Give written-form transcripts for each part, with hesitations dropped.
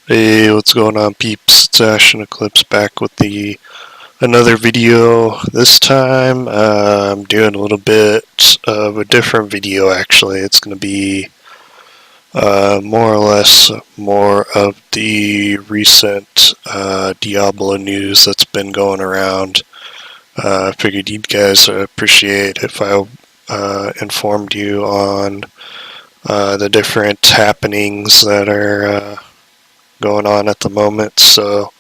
Hey, what's going on, peeps? It's Ash and Eclipse back with another video. This time, I'm doing a little bit of a different video. Actually, it's going to be more or less more of the recent Diablo news that's been going around. I figured you guys appreciate if I informed you on the different happenings that are going on at the moment. So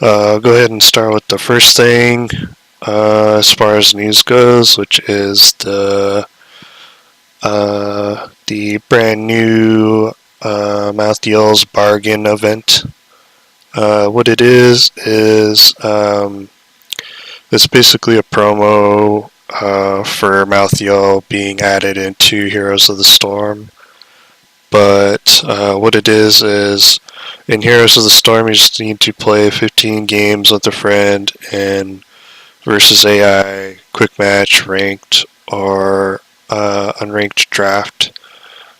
I'll go ahead and start with the first thing as far as news goes, which is the brand new Mouth Deals bargain event. What it is it's basically a promo for Malthael being added into Heroes of the Storm. But what it is in Heroes of the Storm, you just need to play 15 games with a friend and versus AI, quick match, ranked, or unranked draft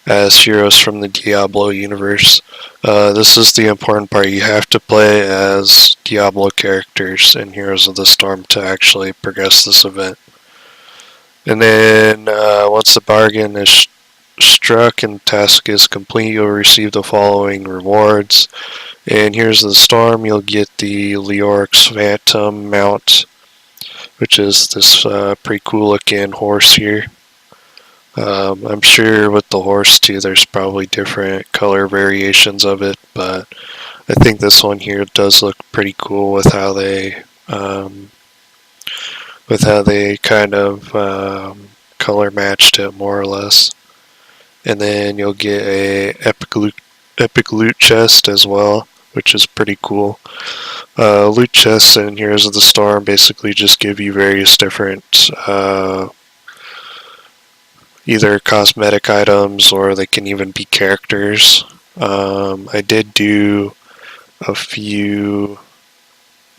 as heroes from the Diablo universe. This is the important part. You have to play as Diablo characters in Heroes of the Storm to actually progress this event. And then once the bargain is struck and the task is complete, you'll receive the following rewards. And Heroes of the Storm, you'll get the Leoric's Phantom mount, which is this pretty cool looking horse here. I'm sure with the horse too, there's probably different color variations of it, but I think this one here does look pretty cool with how they kind of color matched it more or less. And then you'll get a epic loot chest as well, which is pretty cool. Loot chests in Heroes of the Storm basically just give you various different either cosmetic items or they can even be characters. I did do a few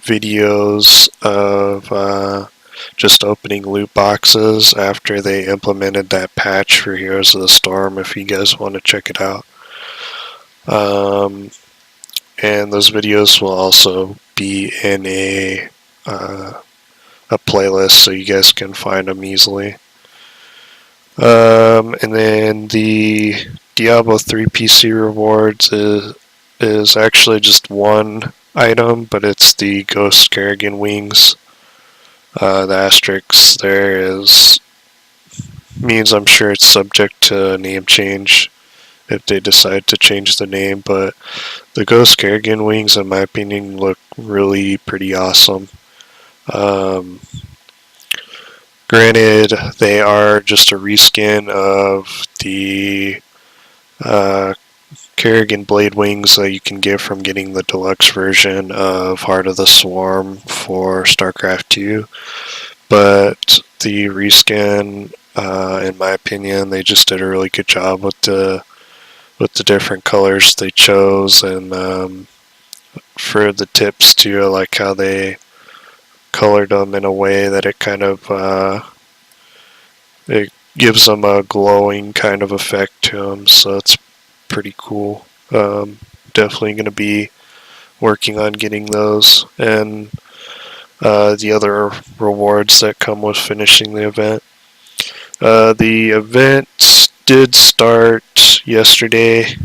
videos of just opening loot boxes after they implemented that patch for Heroes of the Storm, if you guys want to check it out. And those videos will also be in a playlist so you guys can find them easily. And then the Diablo 3 PC rewards is actually just one item, but it's the Ghost Kerrigan wings. The asterisk there means I'm sure it's subject to a name change if they decide to change the name, but the Ghost Kerrigan wings, in my opinion, look really pretty awesome. Granted, they are just a reskin of the Kerrigan Blade Wings that you can get from getting the deluxe version of Heart of the Swarm for StarCraft 2. But the reskin, in my opinion, they just did a really good job with the different colors they chose, and for the tips too, I like how they colored them in a way that it kind of it gives them a glowing kind of effect to them, so it's pretty cool. Definitely going to be working on getting those and the other rewards that come with finishing the event. The event did start yesterday,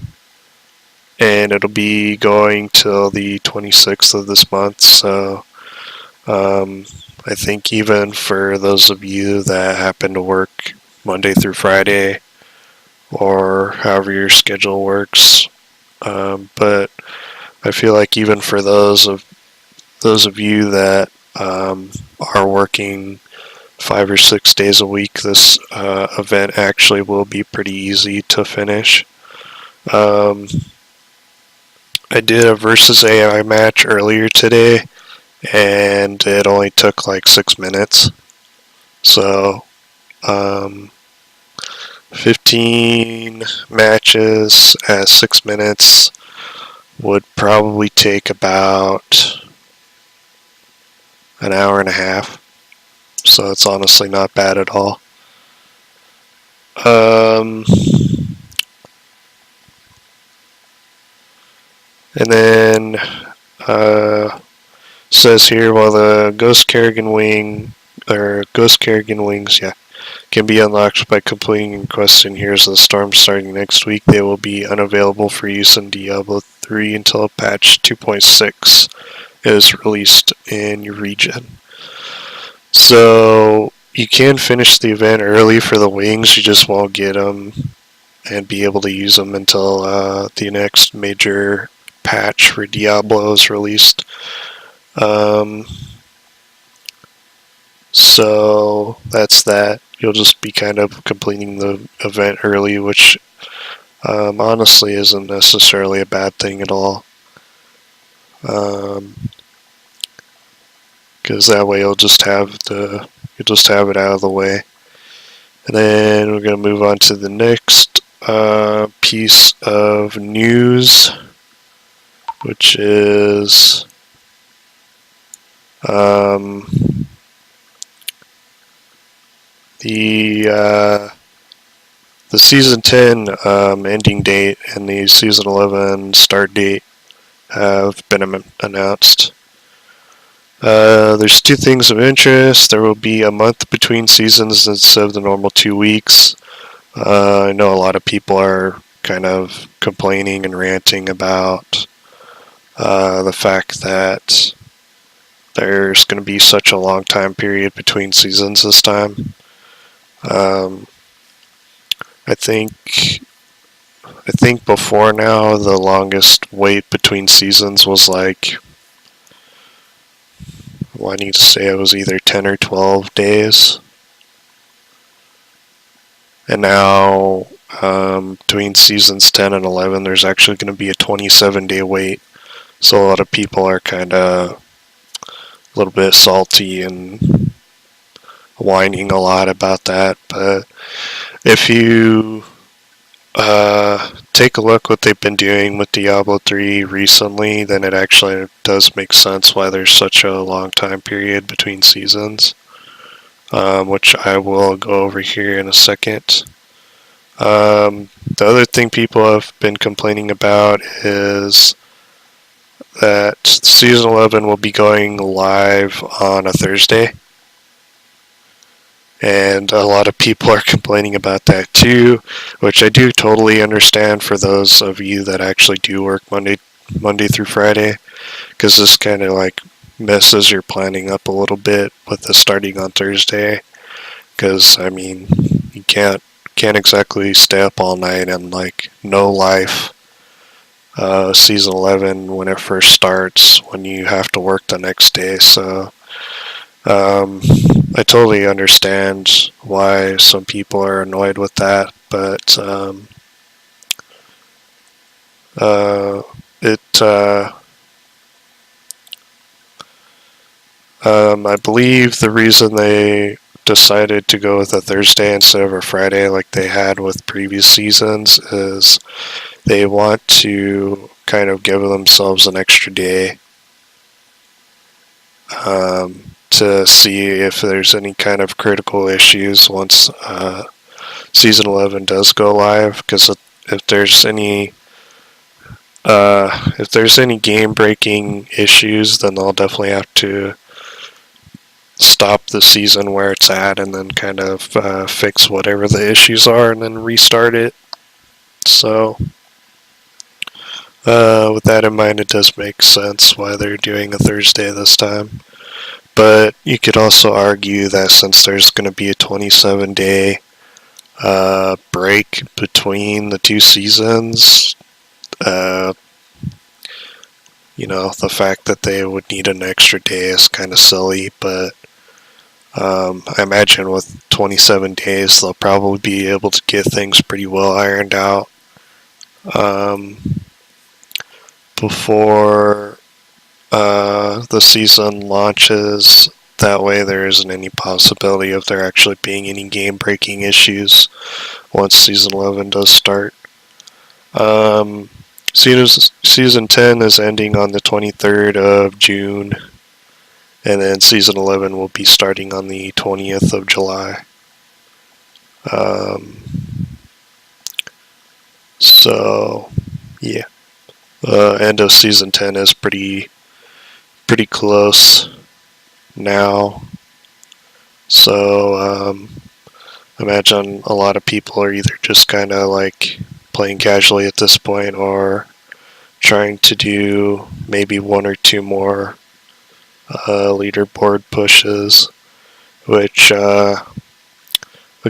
and it'll be going till the 26th of this month, so I think even for those of you that happen to work Monday through Friday or however your schedule works, but I feel like even for those of you that are working 5 or 6 days a week, this event actually will be pretty easy to finish. I did a versus AI match earlier today, and it only took like 6 minutes. So 15 matches at 6 minutes would probably take about an hour and a half. So it's honestly not bad at all. And then says here, while the Ghost Kerrigan wing or Ghost Kerrigan wings, yeah, can be unlocked by completing quests in Heroes of the Storm starting next week, they will be unavailable for use in Diablo 3 until patch 2.6 is released in your region. So you can finish the event early for the wings, you just won't get them and be able to use them until the next major patch for Diablo is released. So that's that. You'll just be kind of completing the event early, which honestly isn't necessarily a bad thing at all. Because that way you'll just have it out of the way. And then we're gonna move on to the next piece of news, which is the season 10 ending date and the season 11 start date have been announced. There's two things of interest. There will be a month between seasons instead of the normal 2 weeks. I know a lot of people are kind of complaining and ranting about the fact that there's going to be such a long time period between seasons this time. I think before now the longest wait between seasons was like, well, I need to say it was either 10 or 12 days. And now between seasons 10 and 11 there's actually going to be a 27-day wait. So a lot of people are kind of a little bit salty and whining a lot about that. But if you take a look what they've been doing with Diablo 3 recently, then it actually does make sense why there's such a long time period between seasons, which I will go over here in a second. The other thing people have been complaining about is that Season 11 will be going live on a Thursday. And a lot of people are complaining about that too, which I do totally understand for those of you that actually do work Monday through Friday, because this kind of like messes your planning up a little bit with the starting on Thursday. Because I mean, you can't exactly stay up all night and like no life season 11 when it first starts when you have to work the next day. So I totally understand why some people are annoyed with that, but I believe the reason they decided to go with a Thursday instead of a Friday like they had with previous seasons is they want to kind of give themselves an extra day to see if there's any kind of critical issues once Season 11 does go live, because if there's any game-breaking issues, then they'll definitely have to stop the season where it's at and then kind of fix whatever the issues are and then restart it. So with that in mind, it does make sense why they're doing a Thursday this time. But you could also argue that since there's going to be a 27-day break between the two seasons, the fact that they would need an extra day is kind of silly, but I imagine with 27 days they'll probably be able to get things pretty well ironed out before the season launches. That way there isn't any possibility of there actually being any game-breaking issues once Season 11 does start. Season 10 is ending on the 23rd of June, and then Season 11 will be starting on the 20th of July. So, yeah. End of season 10 is pretty close now. So imagine a lot of people are either just kind of like playing casually at this point, or trying to do maybe one or two more leaderboard pushes, which I'll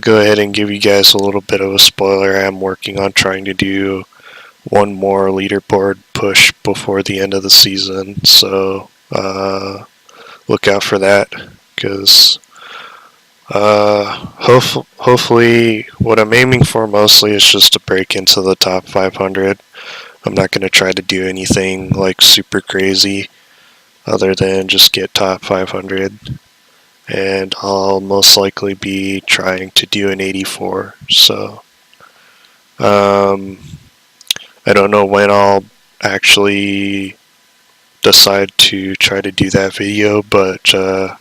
go ahead and give you guys a little bit of a spoiler. I am working on trying to do one more leaderboard push before the end of the season, so look out for that, because hopefully what I'm aiming for mostly is just to break into the top 500. I'm not going to try to do anything like super crazy other than just get top 500, and I'll most likely be trying to do an 84. So I don't know when I'll actually decide to try to do that video, but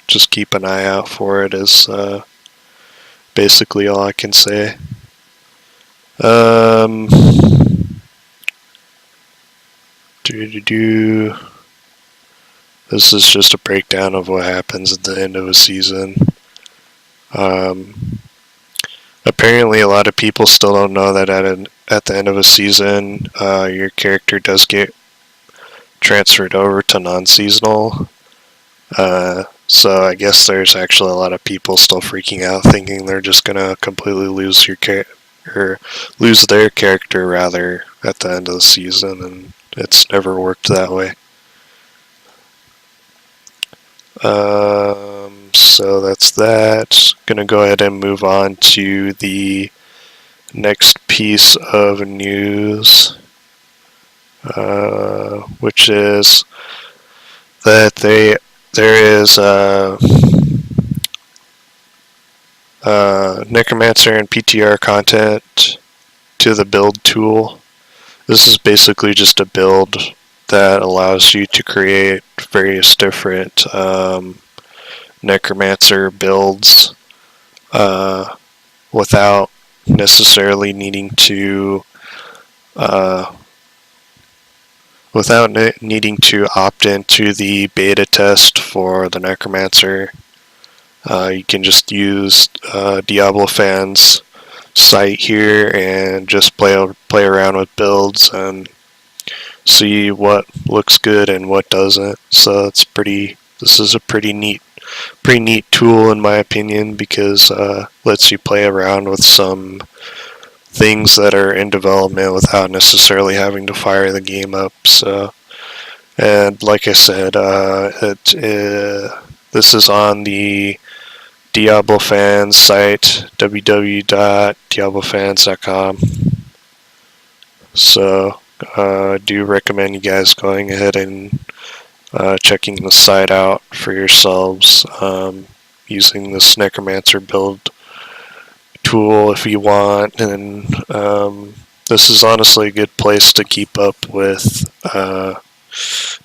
just keep an eye out for it is basically all I can say. This is just a breakdown of what happens at the end of a season. Apparently a lot of people still don't know that at the end of a season, your character does get transferred over to non-seasonal. So I guess there's actually a lot of people still freaking out, thinking they're just gonna completely lose lose their character rather at the end of the season, and it's never worked that way. So that's that. Gonna go ahead and move on to the next piece of news, which is that there is Necromancer and PTR content to the build tool. This is basically just a build that allows you to create various different Necromancer builds without necessarily needing to opt into the beta test for the Necromancer. You can just use Diablo fans site here and just play around with builds and see what looks good and what doesn't. So this is a pretty neat tool in my opinion, because lets you play around with some things that are in development without necessarily having to fire the game up. So, and like I said, this is on the Diablo fans site, www.diablofans.com. So I do recommend you guys going ahead and checking the site out for yourselves, using this Necromancer build tool if you want, and this is honestly a good place to keep up with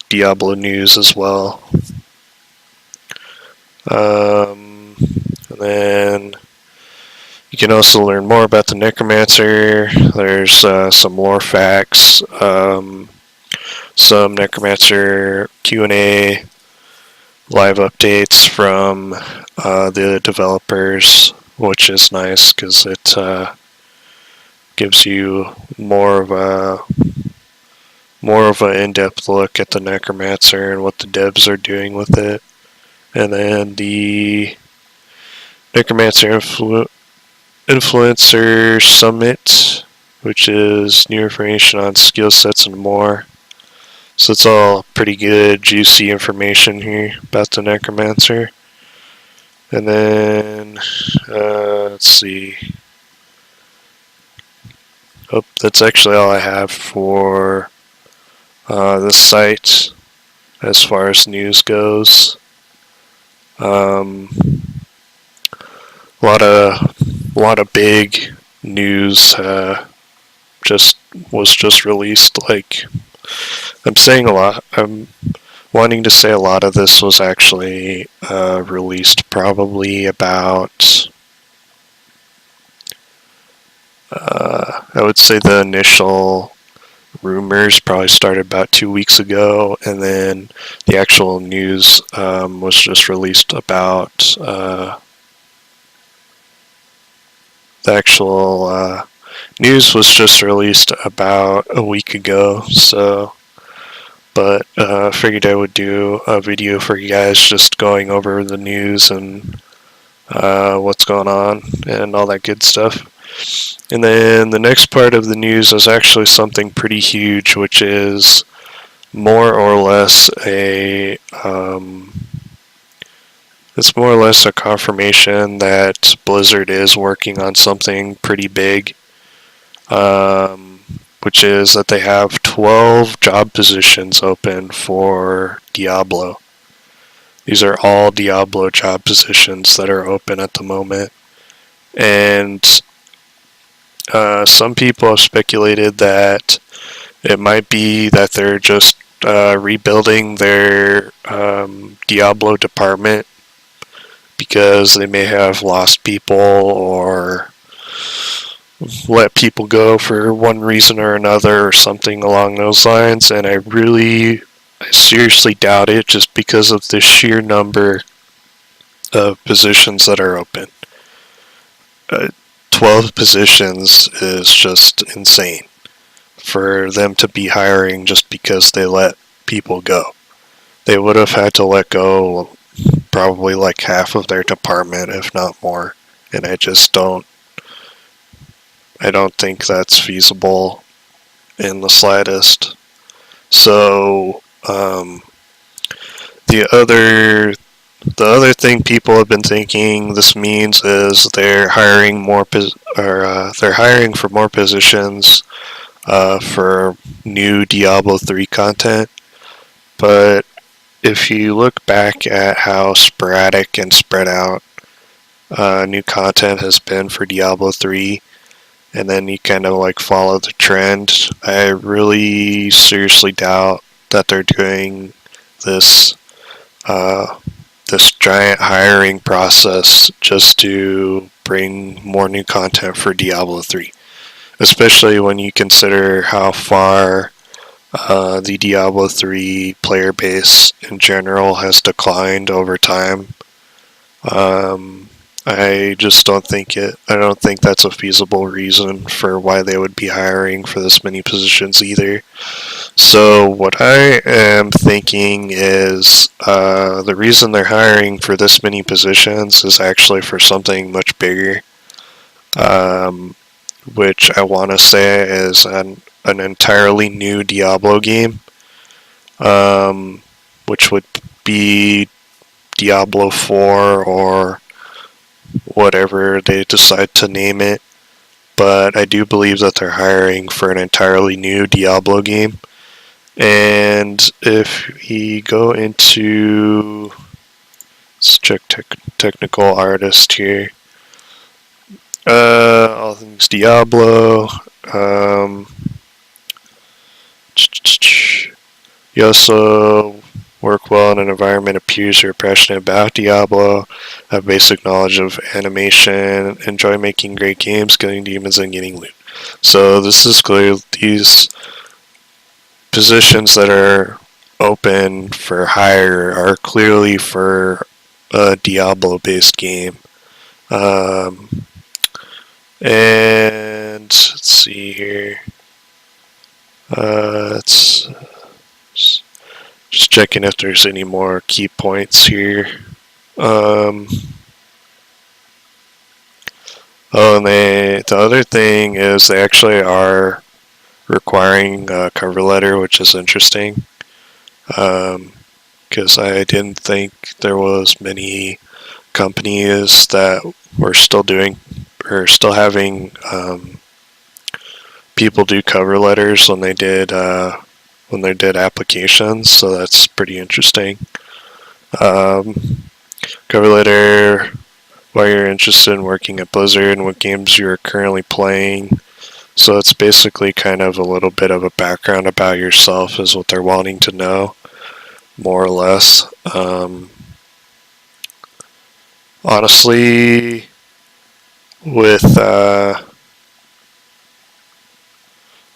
Diablo news as well. And then you can also learn more about the Necromancer. There's some lore facts, some Necromancer Q&A, live updates from the developers, which is nice because it gives you more of an in-depth look at the Necromancer and what the devs are doing with it. And then the Necromancer Influencer Summit, which is new information on skill sets and more. So it's all pretty good, juicy information here about the Necromancer. And then, let's see. Oh, that's actually all I have for this site as far as news goes. A lot of big news was just released. Like, I'm wanting to say a lot of this was actually released probably about, I would say the initial rumors probably started about 2 weeks ago, and then the actual news was just released about the actual news was just released about a week ago. So, but figured I would do a video for you guys, just going over the news and what's going on and all that good stuff. And then the next part of the news is actually something pretty huge, which is more or less it's more or less a confirmation that Blizzard is working on something pretty big, which is that they have 12 job positions open for Diablo. These are all Diablo job positions that are open at the moment. And some people have speculated that it might be that they're just rebuilding their Diablo department because they may have lost people or let people go for one reason or another or something along those lines. And I seriously doubt it, just because of the sheer number of positions that are open. 12 positions is just insane for them to be hiring just because they let people go. They would have had to let go probably like half of their department, if not more. And I don't think that's feasible in the slightest. So, the other thing people have been thinking this means is they're hiring they're hiring for more positions for new Diablo 3 content. But if you look back at how sporadic and spread out new content has been for Diablo 3, and then you kind of like follow the trend, I really seriously doubt that they're doing this this giant hiring process just to bring more new content for Diablo 3. Especially when you consider how far the Diablo 3 player base in general has declined over time. I just don't think I don't think that's a feasible reason for why they would be hiring for this many positions either. So what I am thinking is the reason they're hiring for this many positions is actually for something much bigger, which I want to say is an entirely new Diablo game, which would be Diablo 4 or whatever they decide to name it. But I do believe that they're hiring for an entirely new Diablo game. And if we go into, let's check technical artist here. All things Diablo. You also work well in an environment of peers who are passionate about Diablo, have basic knowledge of animation, enjoy making great games, killing demons, and getting loot. So this is clear. These positions that are open for hire are clearly for a Diablo-based game. And let's see here. It's just checking if there's any more key points here. And the other thing is they actually are requiring a cover letter, which is interesting. Because I didn't think there was many companies that were still having people do cover letters when they did applications, so that's pretty interesting. Cover letter, why you're interested in working at Blizzard and what games you're currently playing. So it's basically kind of a little bit of a background about yourself is what they're wanting to know, more or less. Honestly, with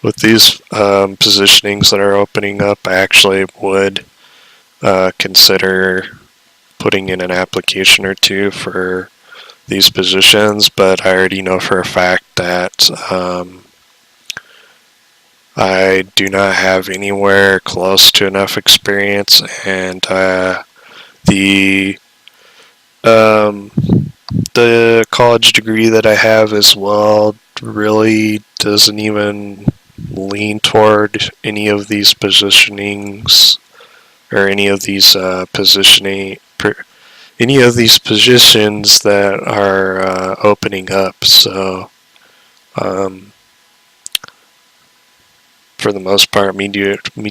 with these positionings that are opening up, I actually would consider putting in an application or two for these positions, but I already know for a fact that I do not have anywhere close to enough experience, and the um, the college degree that I have as well really doesn't even lean toward any of these positionings or any of these any of these positions that are opening up. So um, for the most part, me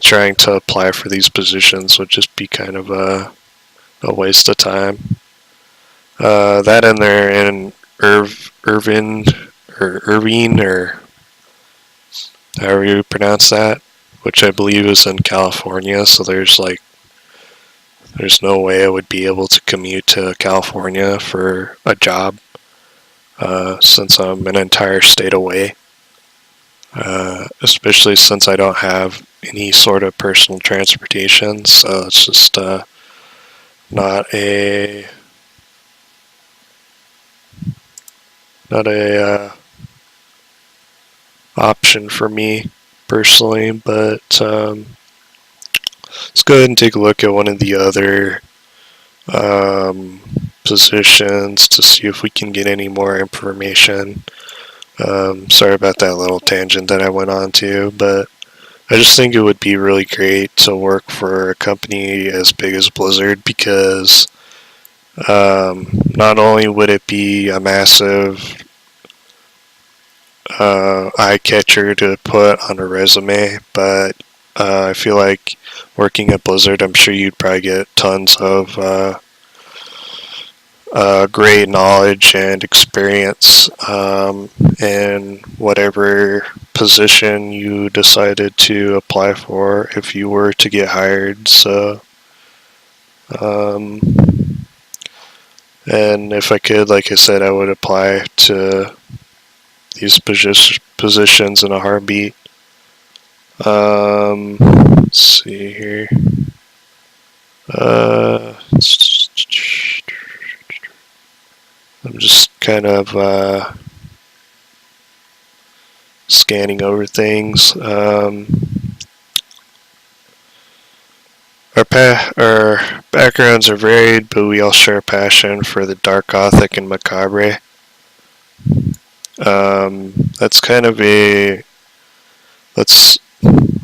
trying to apply for these positions would just be kind of a waste of time. That in there in Irvine or however you pronounce that, which I believe is in California. So there's no way I would be able to commute to California for a job since I'm an entire state away. Especially since I don't have any sort of personal transportation, so it's just not a option for me personally. But let's go ahead and take a look at one of the other um, positions to see if we can get any more information. Sorry about that little tangent that I went on to, but I just think it would be really great to work for a company as big as Blizzard because not only would it be a massive eye catcher to put on a resume, but I feel like working at Blizzard, I'm sure you'd probably get tons of great knowledge and experience in whatever position you decided to apply for if you were to get hired. So, um, and if I could, like I said, I would apply to these positions in a heartbeat. Let's see here. I'm just kind of scanning over things. Our backgrounds are varied, but we all share a passion for the dark gothic and macabre. That's kind of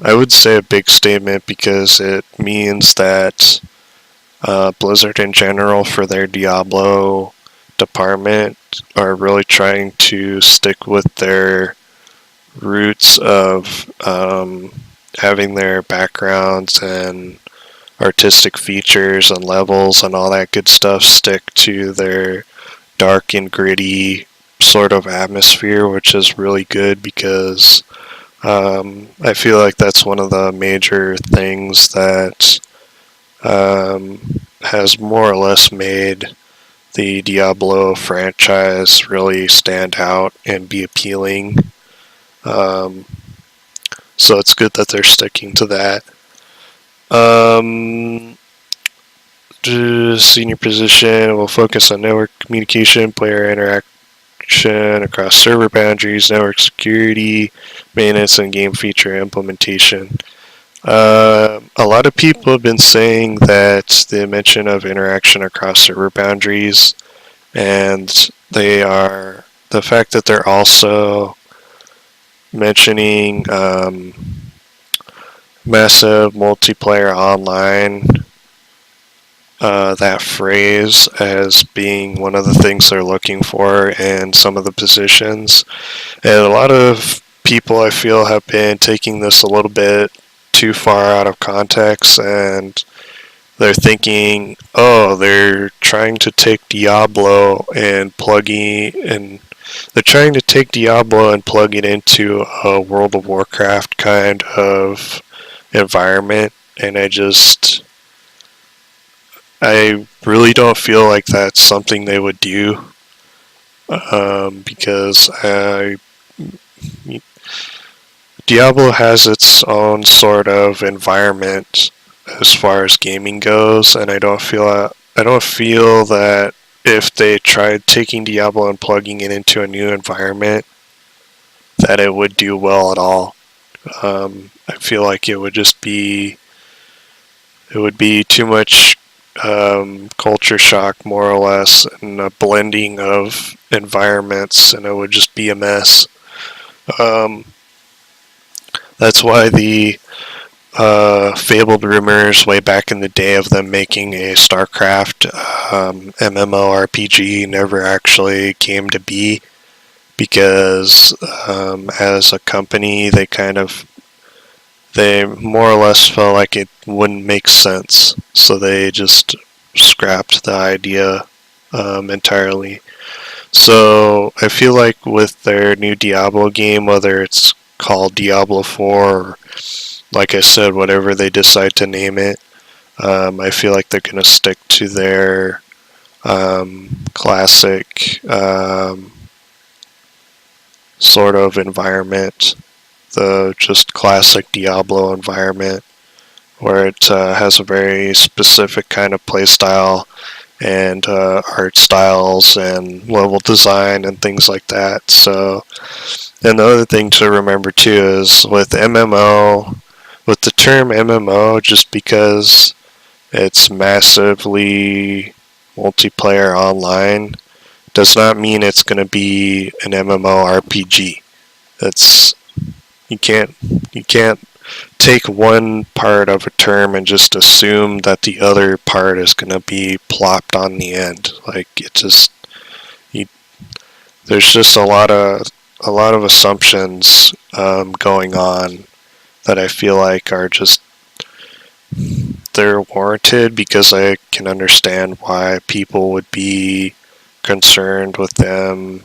I would say a big statement because it means that Blizzard in general for their Diablo department are really trying to stick with their roots of having their backgrounds and artistic features and levels and all that good stuff stick to their dark and gritty sort of atmosphere, which is really good because I feel like that's one of the major things that has more or less made the Diablo franchise really stand out and be appealing. So it's good that they're sticking to that. Senior position will focus on network communication, player interaction across server boundaries, network security, maintenance, and game feature implementation. A lot of people have been saying that the mention of interaction across server boundaries and the fact that they're also mentioning massive multiplayer online, that phrase as being one of the things they're looking for in some of the positions. And a lot of people, I feel, have been taking this a little bit too far out of context, and they're thinking, oh, they're trying to take Diablo and plug it into a World of Warcraft kind of environment, and I really don't feel like that's something they would do, because Diablo has its own sort of environment as far as gaming goes, and I don't feel that if they tried taking Diablo and plugging it into a new environment, that it would do well at all. I feel like it would be too much culture shock, more or less, and a blending of environments, and it would just be a mess. Um, that's why the fabled rumors way back in the day of them making a StarCraft MMORPG never actually came to be because as a company they more or less felt like it wouldn't make sense, so they just scrapped the idea entirely. So I feel like with their new Diablo game, whether it's called Diablo 4 or like I said, whatever they decide to name it, I feel like they're going to stick to their classic sort of environment, the just classic Diablo environment, where it has a very specific kind of playstyle and art styles and level design and things like that. So, and the other thing to remember too is with MMO, with the term MMO, just because it's massively multiplayer online, does not mean it's going to be an MMORPG. That's you can't take one part of a term and just assume that the other part is going to be plopped on the end. Like it just you, there's just a lot of assumptions going on that I feel like are just they're warranted because I can understand why people would be concerned with them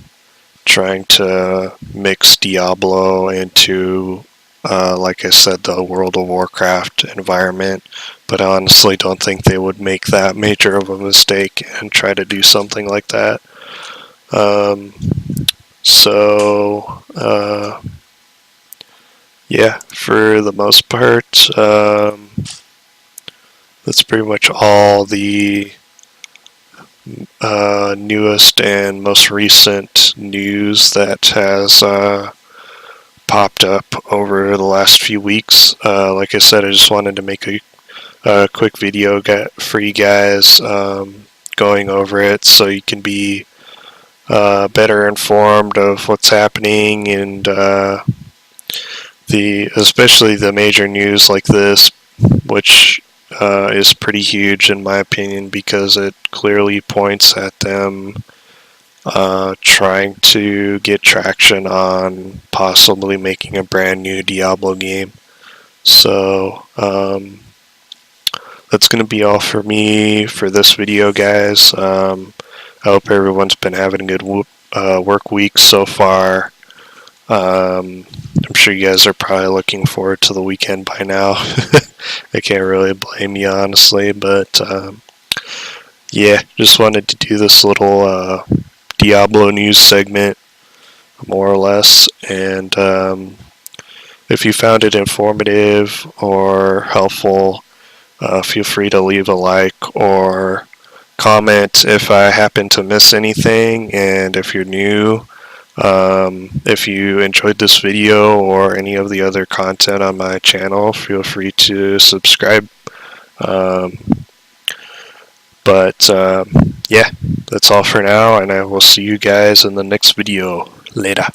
trying to mix Diablo into, like I said, the World of Warcraft environment. But I honestly don't think they would make that major of a mistake and try to do something like that. Um, so, yeah, for the most part, that's pretty much all the newest and most recent news that has popped up over the last few weeks. Like I said, I just wanted to make a quick video for you guys going over it so you can be better informed of what's happening and especially the major news like this, which is pretty huge in my opinion because it clearly points at them trying to get traction on possibly making a brand new Diablo game. So that's going to be all for me for this video, guys. I hope everyone's been having a good work week so far. I'm sure you guys are probably looking forward to the weekend by now. I can't really blame you, honestly, but yeah, just wanted to do this little Diablo news segment, more or less, and if you found it informative or helpful, feel free to leave a like or comment if I happen to miss anything, and if you're new, if you enjoyed this video or any of the other content on my channel, feel free to subscribe. Um, but yeah, that's all for now, and I will see you guys in the next video. Later.